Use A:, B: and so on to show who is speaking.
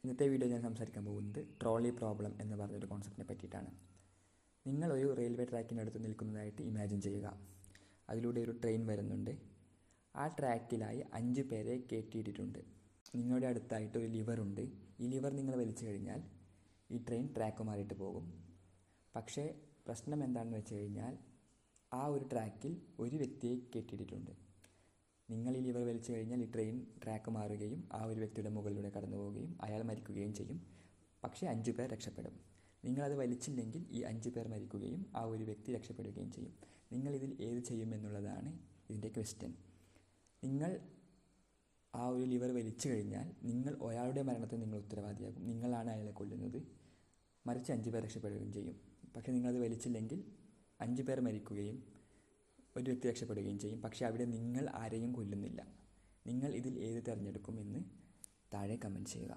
A: ഇന്നത്തെ വീഡിയോ ഞാൻ സംസാരിക്കാൻ പോകുന്നത് ട്രോളി പ്രോബ്ലം എന്ന് പറഞ്ഞൊരു കോൺസെപ്റ്റിനെ പറ്റിയിട്ടാണ്. നിങ്ങളൊരു റെയിൽവേ ട്രാക്കിനടുത്ത് നിൽക്കുന്നതായിട്ട് ഇമാജിൻ ചെയ്യുക. അതിലൂടെ ഒരു ട്രെയിൻ വരുന്നുണ്ട്. ആ ട്രാക്കിലായി 5 പേരെ കയറ്റിയിട്ടിട്ടുണ്ട്. നിങ്ങളുടെ അടുത്തായിട്ട് ഒരു ലിവറുണ്ട്. ഈ ലിവർ നിങ്ങൾ വലിച്ചു കഴിഞ്ഞാൽ ഈ ട്രെയിൻ ട്രാക്ക് മാറിയിട്ട് പോകും. പക്ഷേ പ്രശ്നം എന്താണെന്ന് വെച്ച് കഴിഞ്ഞാൽ ആ ഒരു ട്രാക്കിൽ ഒരു വ്യക്തിയെ കയറ്റിയിട്ടുണ്ട്. നിങ്ങൾ ഈ ലിവർ വലിച്ചു കഴിഞ്ഞാൽ ഈ ട്രെയിൻ ട്രാക്ക് മാറുകയും ആ ഒരു വ്യക്തിയുടെ മുകളിലൂടെ കടന്നു പോവുകയും അയാൾ മരിക്കുകയും ചെയ്യും. പക്ഷേ 5 പേർ രക്ഷപ്പെടും. നിങ്ങളത് വലിച്ചില്ലെങ്കിൽ ഈ 5 പേർ മരിക്കുകയും ആ ഒരു വ്യക്തി രക്ഷപ്പെടുകയും ചെയ്യും. നിങ്ങളിതിൽ ഏത് ചെയ്യുമെന്നുള്ളതാണ് ഇതിൻ്റെ ക്വസ്റ്റ്യൻ. നിങ്ങൾ ആ ഒരു ലിവർ വലിച്ചു കഴിഞ്ഞാൽ ഒരാളുടെ മരണത്തിന് നിങ്ങൾ ഉത്തരവാദിയാകും. നിങ്ങളാണ് അയാളെ കൊല്ലുന്നത്. മറിച്ച് 5 പേർ രക്ഷപ്പെടുകയും ചെയ്യും. പക്ഷേ നിങ്ങളത് വലിച്ചില്ലെങ്കിൽ 5 പേർ മരിക്കുകയും ഒരു വ്യക്തി രക്ഷപ്പെടുകയും ചെയ്യും. പക്ഷേ അവിടെ നിങ്ങൾ ആരെയും കൊല്ലുന്നില്ല. നിങ്ങൾ ഇതിൽ ഏത് തിരഞ്ഞെടുക്കുമെന്ന് താഴെ കമൻറ്റ് ചെയ്യുക.